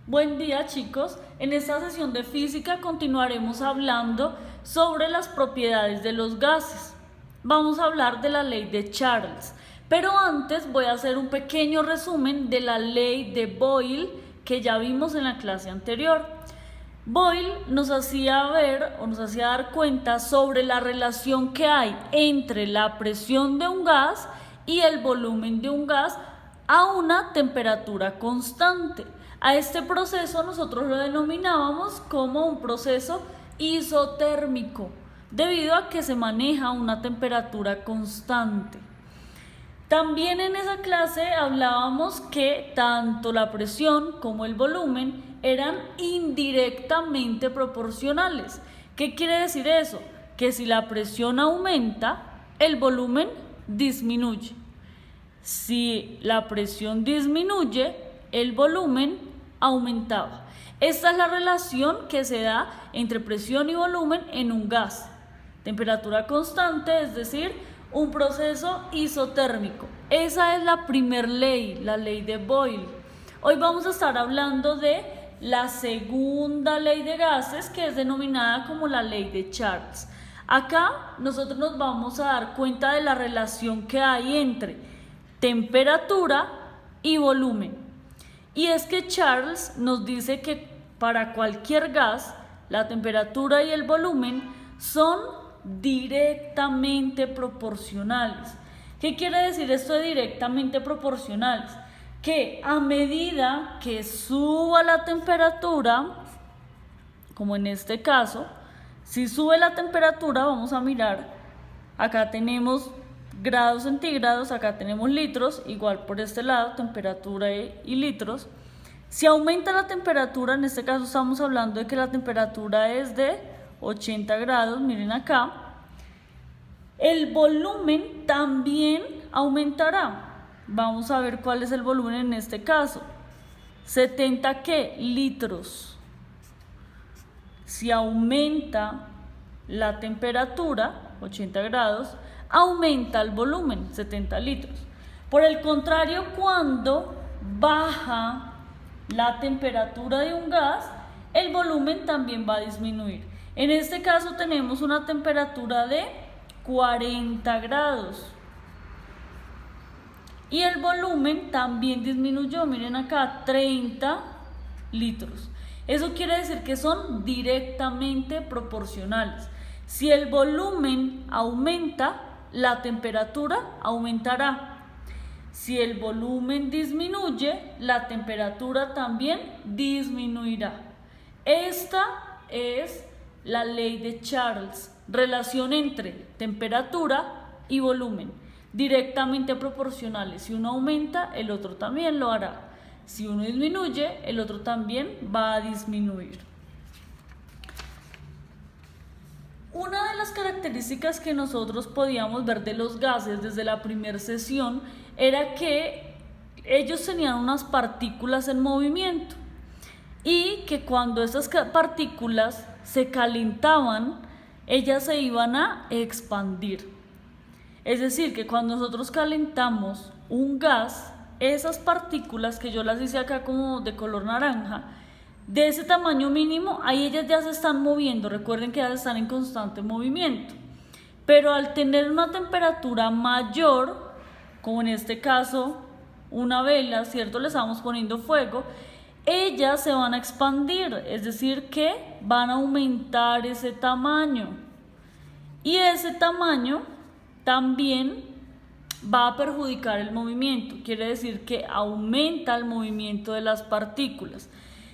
Buen día, chicos. En esta sesión de física continuaremos hablando sobre las propiedades de los gases. Vamos a hablar de la ley de Charles, pero antes voy a hacer un pequeño resumen de la ley de Boyle que ya vimos en la clase anterior. Boyle nos hacía ver o nos hacía dar cuenta sobre la relación que hay entre la presión de un gas y el volumen de un gas a una temperatura constante. A este proceso nosotros lo denominábamos como un proceso isotérmico, debido a que se maneja una temperatura constante. También en esa clase hablábamos que tanto la presión como el volumen eran indirectamente proporcionales. ¿Qué quiere decir eso? Que si la presión aumenta, el volumen disminuye. Si la presión disminuye, el volumen aumentaba. Esta es la relación que se da entre presión y volumen en un gas. Temperatura constante, es decir, un proceso isotérmico. Esa es la primer ley, la ley de Boyle. Hoy vamos a estar hablando de la segunda ley de gases, que es denominada como la ley de Charles. Acá nosotros nos vamos a dar cuenta de la relación que hay entre temperatura y volumen. Y es que Charles nos dice que para cualquier gas, la temperatura y el volumen son directamente proporcionales. ¿Qué quiere decir esto de directamente proporcionales? Que a medida que suba la temperatura, como en este caso, si sube la temperatura, vamos a mirar, acá tenemos grados centígrados, acá tenemos litros, igual por este lado, temperatura y litros. Si aumenta la temperatura, en este caso estamos hablando de que la temperatura es de 80 grados, miren acá, el volumen también aumentará. Vamos a ver cuál es el volumen en este caso. 70 ¿qué? Litros. Si aumenta la temperatura, 80 grados, aumenta el volumen, 70 litros. Por el contrario, cuando baja la temperatura de un gas, el volumen también va a disminuir. En este caso tenemos una temperatura de 40 grados. Y el volumen también disminuyó, miren acá, 30 litros. Eso quiere decir que son directamente proporcionales. Si el volumen aumenta, la temperatura aumentará. Si el volumen disminuye, la temperatura también disminuirá. Esta es la ley de Charles, relación entre temperatura y volumen, directamente proporcionales. Si uno aumenta, el otro también lo hará. Si uno disminuye, el otro también va a disminuir. Una de las características que nosotros podíamos ver de los gases desde la primera sesión era que ellos tenían unas partículas en movimiento y que cuando esas partículas se calentaban, ellas se iban a expandir. Es decir, que cuando nosotros calentamos un gas, esas partículas que yo las hice acá como de color naranja, de ese tamaño mínimo, ahí ellas ya se están moviendo. Recuerden que ya están en constante movimiento. Pero al tener una temperatura mayor, como en este caso una vela, ¿cierto? Le estamos poniendo fuego, ellas se van a expandir, es decir, que van a aumentar ese tamaño. Y ese tamaño también va a perjudicar el movimiento. Quiere decir que aumenta el movimiento de las partículas.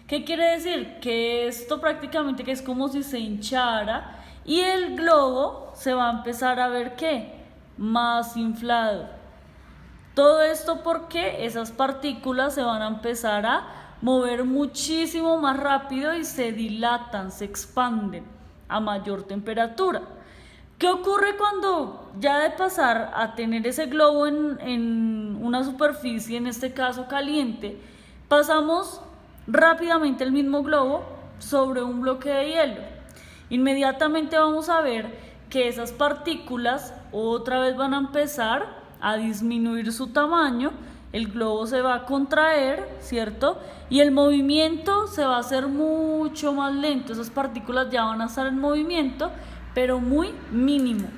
¿Qué quiere decir? Que esto prácticamente que es como si se hinchara y el globo se va a empezar a ver ¿qué? Más inflado. Todo esto porque esas partículas se van a empezar a mover muchísimo más rápido y se dilatan, se expanden a mayor temperatura. ¿Qué ocurre cuando ya de pasar a tener ese globo en una superficie, en este caso caliente, pasamos rápidamente el mismo globo sobre un bloque de hielo? Inmediatamente vamos a ver que esas partículas otra vez van a empezar a disminuir su tamaño el globo se va a contraer, ¿cierto? Y el movimiento se va a hacer mucho más lento, esas partículas ya van a estar en movimiento, pero muy mínimo.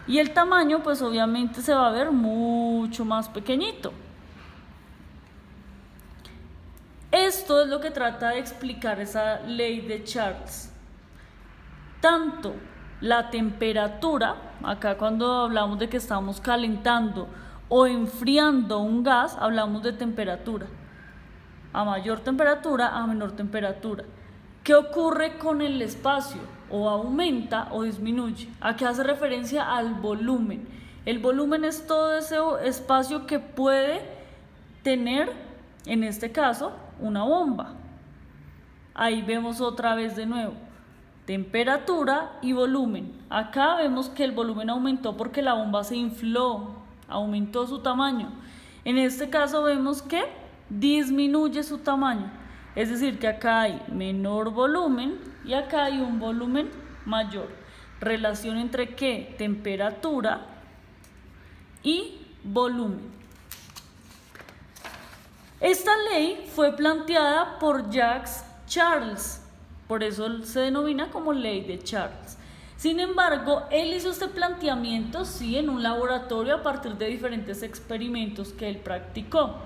Y el tamaño, pues obviamente se va a ver mucho más pequeñito. Esto es lo que trata de explicar esa ley de Charles. Tanto la temperatura, acá cuando hablamos de que estamos calentando o enfriando un gas, hablamos de temperatura. A mayor temperatura, a menor temperatura. ¿Qué ocurre con el espacio? O aumenta o disminuye. ¿A qué hace referencia? Al volumen. El volumen es todo ese espacio que puede tener, en este caso, una bomba. Ahí vemos otra vez de nuevo. Temperatura y volumen. Acá vemos que el volumen aumentó porque la bomba se infló, aumentó su tamaño. En este caso vemos que disminuye su tamaño. Es decir, que acá hay menor volumen y acá hay un volumen mayor. Relación entre ¿qué? Temperatura y volumen. Esta ley fue planteada por Jacques Charles, por eso se denomina como ley de Charles. Sin embargo, él hizo este planteamiento sí en un laboratorio a partir de diferentes experimentos que él practicó.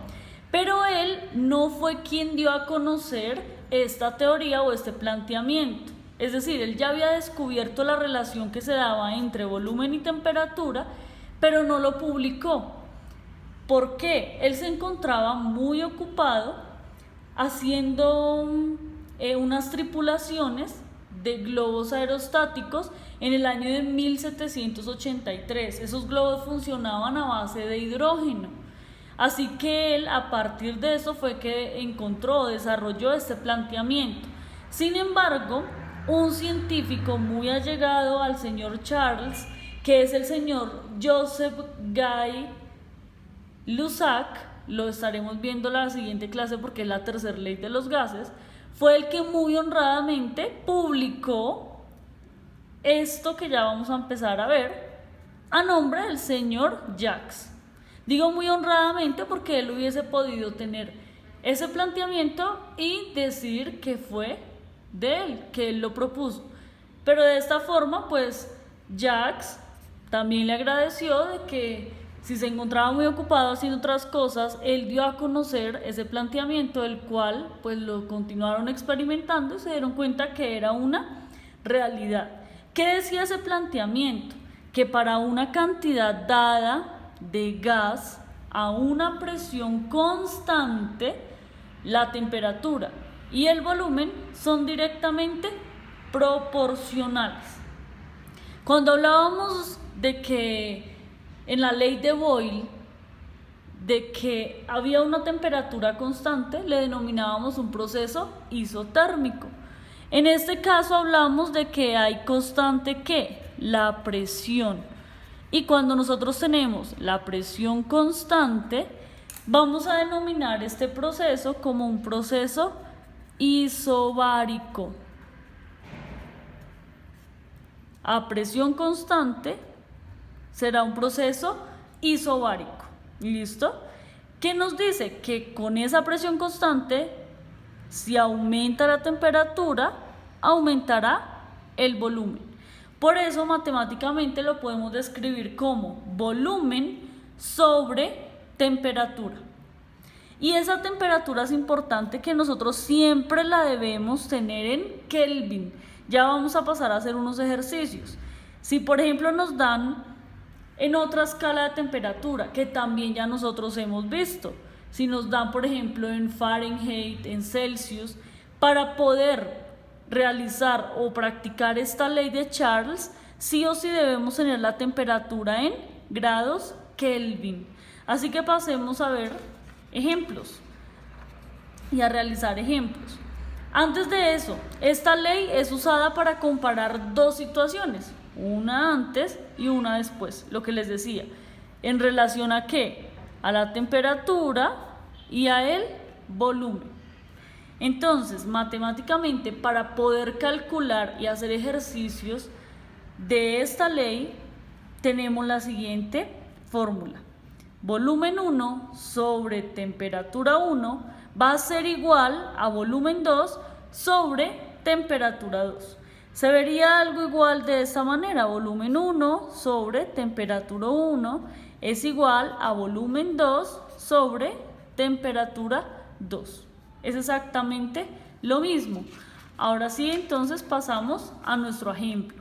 Pero él no fue quien dio a conocer esta teoría o este planteamiento. Es decir, él ya había descubierto la relación que se daba entre volumen y temperatura, pero no lo publicó. ¿Por qué? Él se encontraba muy ocupado haciendo unas tripulaciones de globos aerostáticos en el año de 1783. Esos globos funcionaban a base de hidrógeno. Así que él, a partir de eso, fue que desarrolló este planteamiento. Sin embargo, un científico muy allegado al señor Charles, que es el señor Joseph Guy Lussac, lo estaremos viendo en la siguiente clase porque es la tercera ley de los gases, fue el que muy honradamente publicó esto que ya vamos a empezar a ver a nombre del señor Jacques. Digo muy honradamente porque él hubiese podido tener ese planteamiento y decir que fue de él, que él lo propuso. Pero de esta forma, pues, Jacques también le agradeció de que si se encontraba muy ocupado haciendo otras cosas, él dio a conocer ese planteamiento, el cual, pues, lo continuaron experimentando y se dieron cuenta que era una realidad. ¿Qué decía ese planteamiento? Que para una cantidad dada de gas a una presión constante, la temperatura y el volumen son directamente proporcionales. Cuando hablábamos de que en la ley de Boyle, de que había una temperatura constante, le denominábamos un proceso isotérmico. En este caso hablamos de que hay constante ¿qué? La presión. Y cuando nosotros tenemos la presión constante, vamos a denominar este proceso como un proceso isobárico. A presión constante será un proceso isobárico. ¿Listo? ¿Qué nos dice? Que con esa presión constante, si aumenta la temperatura, aumentará el volumen. Por eso matemáticamente lo podemos describir como volumen sobre temperatura. Y esa temperatura es importante que nosotros siempre la debemos tener en Kelvin. Ya vamos a pasar a hacer unos ejercicios. Si por ejemplo nos dan en otra escala de temperatura, que también ya nosotros hemos visto, si nos dan por ejemplo en Fahrenheit, en Celsius, para poder realizar o practicar esta ley de Charles, sí o sí debemos tener la temperatura en grados Kelvin. Así que pasemos a ver ejemplos y a realizar ejemplos. Antes de eso, esta ley es usada para comparar dos situaciones, una antes y una después, lo que les decía, en relación a ¿qué? A la temperatura y a el volumen. Entonces, matemáticamente, para poder calcular y hacer ejercicios de esta ley, tenemos la siguiente fórmula. volumen 1 sobre temperatura 1 va a ser igual a volumen 2 sobre temperatura 2. Se vería algo igual de esta manera: volumen 1 sobre temperatura 1 es igual a volumen 2 sobre temperatura 2. Es exactamente lo mismo. Ahora sí, entonces pasamos a nuestro ejemplo.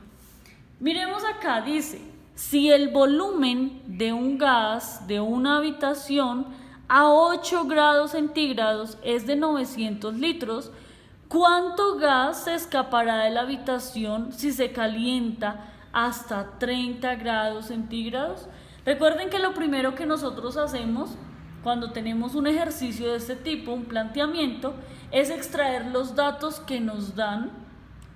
Miremos acá, dice, si el volumen de un gas de una habitación a 8 grados centígrados es de 900 litros, ¿cuánto gas se escapará de la habitación si se calienta hasta 30 grados centígrados? Recuerden que lo primero que nosotros hacemos cuando tenemos un ejercicio de este tipo, un planteamiento, es extraer los datos que nos dan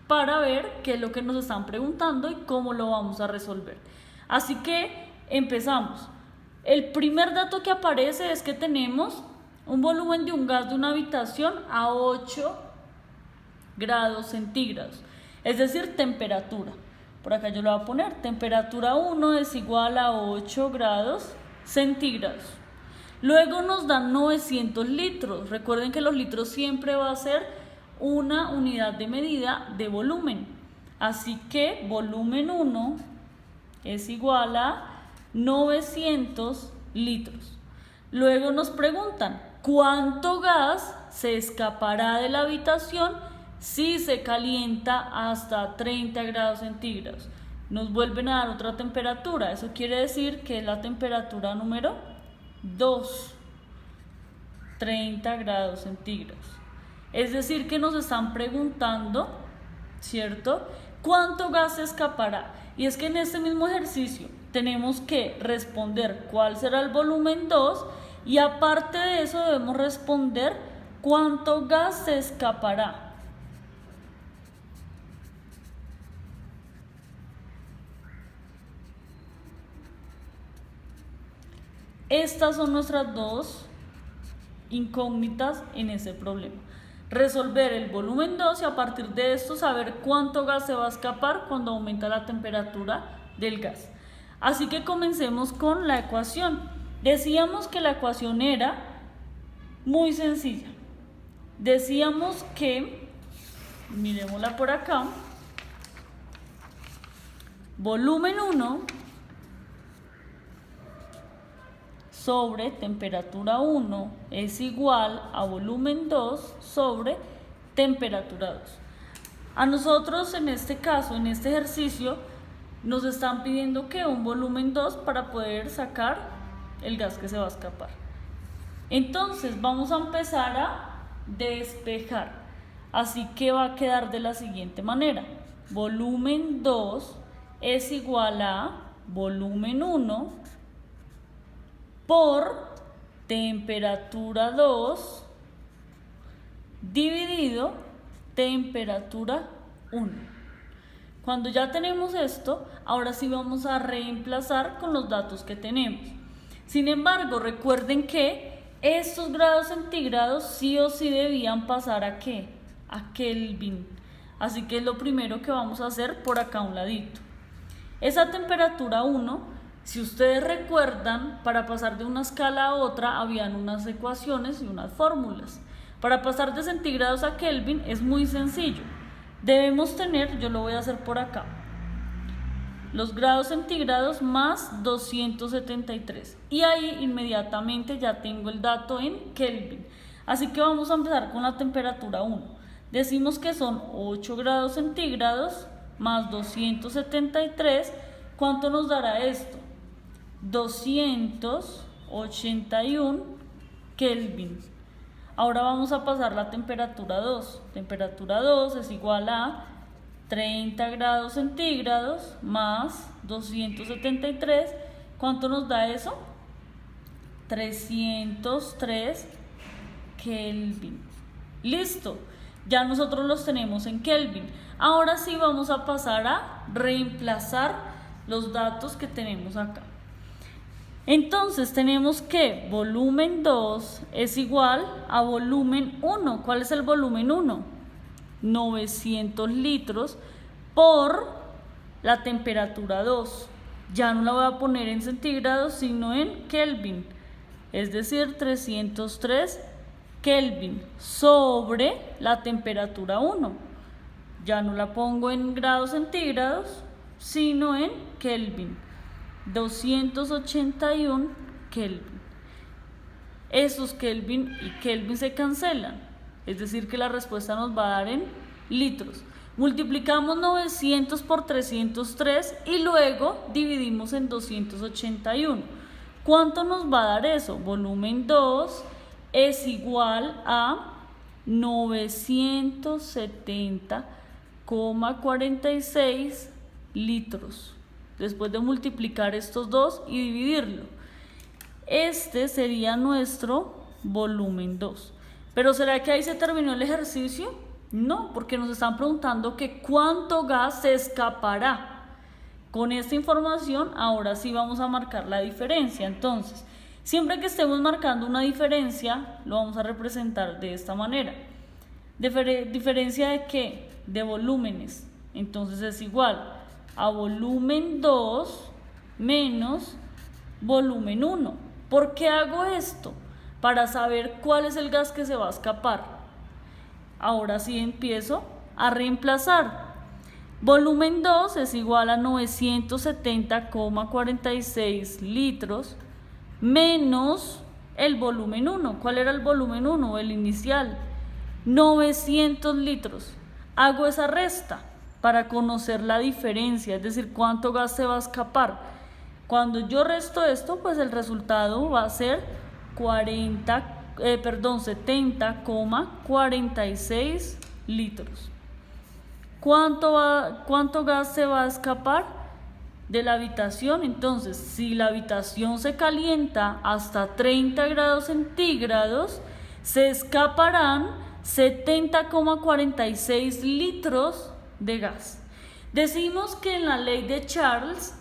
para ver qué es lo que nos están preguntando y cómo lo vamos a resolver. Así que empezamos. El primer dato que aparece es que tenemos un volumen de un gas de una habitación a 8 grados centígrados, es decir, temperatura. Por acá yo lo voy a poner, temperatura 1 es igual a 8 grados centígrados. Luego nos dan 900 litros. Recuerden que los litros siempre va a ser una unidad de medida de volumen. Así que volumen 1 es igual a 900 litros. Luego nos preguntan, ¿cuánto gas se escapará de la habitación si se calienta hasta 30 grados centígrados? Nos vuelven a dar otra temperatura. Eso quiere decir que es la temperatura número 2, 30 grados centígrados. Es decir, que nos están preguntando, ¿cierto?, ¿cuánto gas se escapará? Y es que en este mismo ejercicio tenemos que responder cuál será el volumen 2 y aparte de eso debemos responder cuánto gas se escapará. Estas son nuestras dos incógnitas en ese problema. Resolver el volumen 2 y a partir de esto saber cuánto gas se va a escapar cuando aumenta la temperatura del gas. Así que comencemos con la ecuación. Decíamos que la ecuación era muy sencilla. Decíamos que, miremosla por acá, volumen 1 sobre temperatura 1 es igual a volumen 2 sobre temperatura 2. A nosotros en este caso, en este ejercicio, nos están pidiendo que un volumen 2 para poder sacar el gas que se va a escapar. Entonces vamos a empezar a despejar. Así que va a quedar de la siguiente manera. Volumen 2 es igual a volumen 1 por temperatura 2 dividido temperatura 1. Cuando ya tenemos esto, ahora sí vamos a reemplazar con los datos que tenemos. Sin embargo, recuerden que estos grados centígrados sí o sí debían pasar ¿a qué? A Kelvin. Así que es lo primero que vamos a hacer por acá a un ladito. Esa temperatura 1, si ustedes recuerdan, para pasar de una escala a otra habían unas ecuaciones y unas fórmulas. Para pasar de centígrados a Kelvin es muy sencillo. Debemos tener, yo lo voy a hacer por acá, los grados centígrados más 273. Y ahí inmediatamente ya tengo el dato en Kelvin. Así que vamos a empezar con la temperatura 1. Decimos que son 8 grados centígrados más 273. ¿Cuánto nos dará esto? 281 Kelvin. Ahora vamos a pasar la temperatura 2. Temperatura 2 es igual a 30 grados centígrados más 273. ¿Cuánto nos da eso? 303 Kelvin. Listo. Ya nosotros los tenemos en Kelvin. Ahora sí vamos a pasar a reemplazar los datos que tenemos acá. Entonces tenemos que volumen 2 es igual a volumen 1. ¿Cuál es el volumen 1? 900 litros por la temperatura 2. Ya no la voy a poner en centígrados, sino en Kelvin. es decir, 303 Kelvin sobre la temperatura 1. Ya no la pongo en grados centígrados, sino en Kelvin. 281 Kelvin. Esos Kelvin y Kelvin se cancelan, es decir que la respuesta nos va a dar en litros. Multiplicamos 900 por 303 y luego dividimos en 281. ¿Cuánto nos va a dar eso? Volumen 2 es igual a 970,46 litros. Después de multiplicar estos dos y dividirlo, este sería nuestro volumen 2. Pero ¿será que ahí se terminó el ejercicio? No, porque nos están preguntando que cuánto gas se escapará. Con esta información ahora sí vamos a marcar la diferencia. Entonces, siempre que estemos marcando una diferencia, lo vamos a representar de esta manera. ¿Diferencia de qué? De volúmenes. Entonces es igual a volumen 2 menos volumen 1. ¿Por qué hago esto? Para saber cuál es el gas que se va a escapar. Ahora sí empiezo a reemplazar. Volumen 2 es igual a 970,46 litros menos el volumen 1. ¿Cuál era el volumen 1? El inicial. 900 litros. Hago esa resta para conocer la diferencia, es decir, cuánto gas se va a escapar. Cuando yo resto esto, pues el resultado va a ser 70,46 litros. ¿Cuánto gas se va a escapar de la habitación? Entonces, si la habitación se calienta hasta 30 grados centígrados, se escaparán 70,46 litros de gas. Decimos que en la ley de Charles,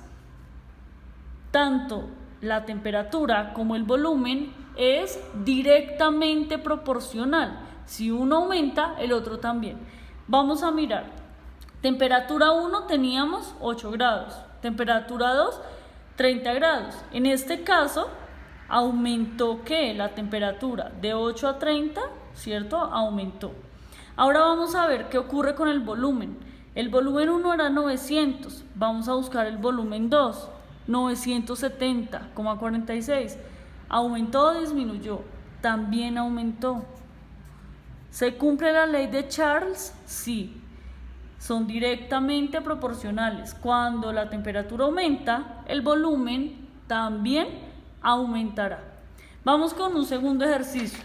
tanto la temperatura como el volumen es directamente proporcional. Si uno aumenta, el otro también. Vamos a mirar. Temperatura 1 teníamos 8 grados. Temperatura 2, 30 grados. En este caso, aumentó ¿qué? La temperatura de 8 a 30, ¿cierto? Aumentó. Ahora vamos a ver qué ocurre con el volumen. El volumen 1 era 900. Vamos a buscar el volumen 2. 970,46. ¿Aumentó o disminuyó? También aumentó. ¿Se cumple la ley de Charles? Sí. Son directamente proporcionales. Cuando la temperatura aumenta, el volumen también aumentará. Vamos con un segundo ejercicio.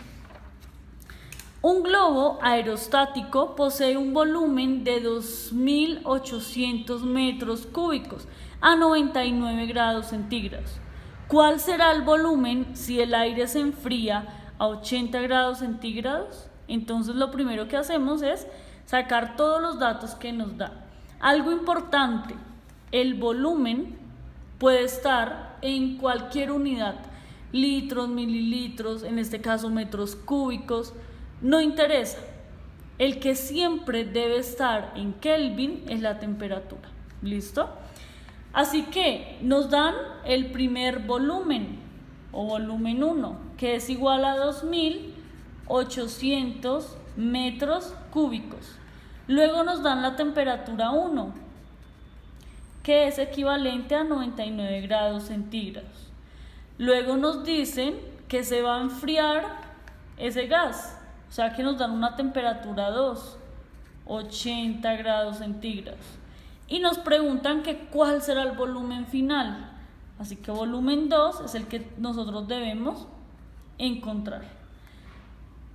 Un globo aerostático posee un volumen de 2.800 metros cúbicos a 99 grados centígrados. ¿Cuál será el volumen si el aire se enfría a 80 grados centígrados? Entonces lo primero que hacemos es sacar todos los datos que nos da. Algo importante, el volumen puede estar en cualquier unidad, litros, mililitros, en este caso metros cúbicos, no interesa. El que siempre debe estar en Kelvin es la temperatura. ¿Listo? Así que nos dan el primer volumen o volumen 1, que es igual a 2.800 metros cúbicos. Luego nos dan la temperatura 1, que es equivalente a 99 grados centígrados. Luego nos dicen que se va a enfriar ese gas, o sea que nos dan una temperatura 2, 80 grados centígrados. Y nos preguntan que cuál será el volumen final. Así que volumen 2 es el que nosotros debemos encontrar.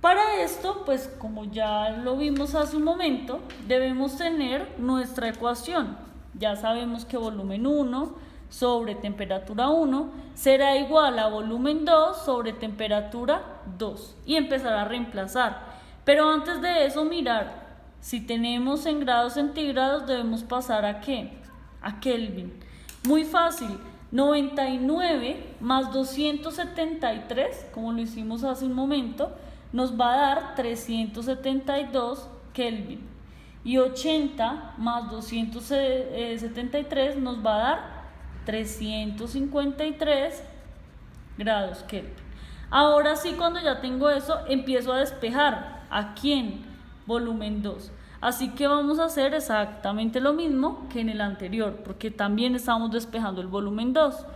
Para esto, pues como ya lo vimos hace un momento, debemos tener nuestra ecuación. Ya sabemos que volumen 1 sobre temperatura 1 será igual a volumen 2 sobre temperatura 2 y empezar a reemplazar. Pero antes de eso, mirar, si tenemos en grados centígrados debemos pasar ¿a qué? A Kelvin. Muy fácil, 99 más 273, como lo hicimos hace un momento, nos va a dar 372 Kelvin. Y 80 más 273 nos va a dar 353 grados Kelvin. Ahora sí, cuando ya tengo eso, empiezo a despejar. ¿A quién? Volumen 2. Así que vamos a hacer exactamente lo mismo que en el anterior, porque también estamos despejando el volumen 2.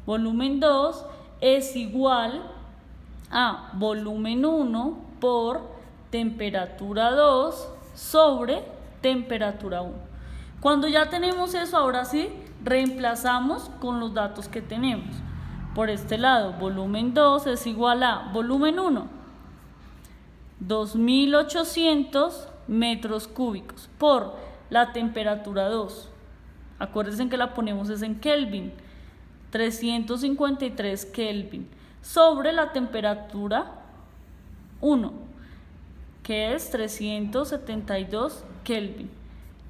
Volumen 2 es igual a volumen 1 por temperatura 2 sobre temperatura 1. Cuando ya tenemos eso, ahora sí, reemplazamos con los datos que tenemos. Por este lado, volumen 2 es igual a volumen 1, 2800 metros cúbicos por la temperatura 2. Acuérdense que la ponemos es en Kelvin, 353 Kelvin, sobre la temperatura 1, que es 372 Kelvin.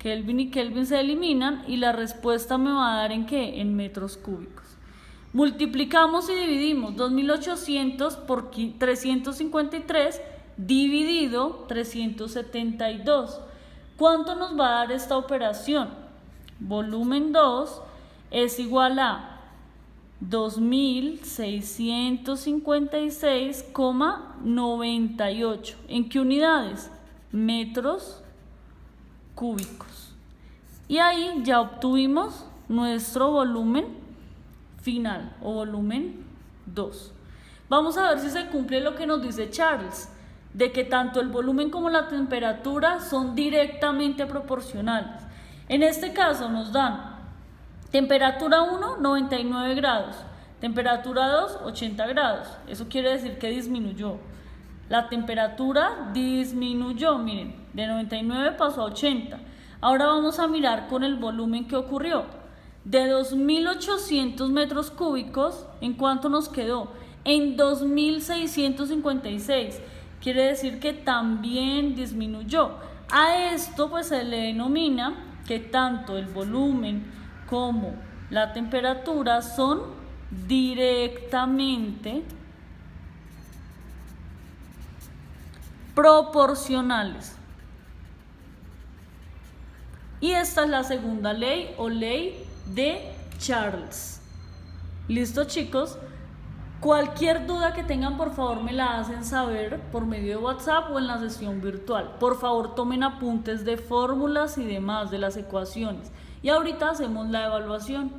Kelvin y Kelvin se eliminan y la respuesta me va a dar ¿en qué? En metros cúbicos. Multiplicamos y dividimos 2800 por 353 dividido 372. ¿Cuánto nos va a dar esta operación? Volumen 2 es igual a 2656,98. ¿En qué unidades? Metros cúbicos. Y ahí ya obtuvimos nuestro volumen final o volumen 2. Vamos a ver si se cumple lo que nos dice Charles, de que tanto el volumen como la temperatura son directamente proporcionales. En este caso nos dan temperatura 1, 99 grados, temperatura 2, 80 grados. Eso quiere decir que disminuyó. La temperatura disminuyó, miren, de 99 pasó a 80. Ahora vamos a mirar con el volumen que ocurrió. De 2800 metros cúbicos, ¿en cuánto nos quedó? En 2656. Quiere decir que también disminuyó. A esto pues se le denomina que tanto el volumen como la temperatura son directamente proporcionales. Y esta es la segunda ley o ley de Charles. ¿Listo, chicos? Cualquier duda que tengan, por favor me la hacen saber por medio de WhatsApp o en la sesión virtual. Por favor tomen apuntes de fórmulas y demás de las ecuaciones. Y ahorita hacemos la evaluación.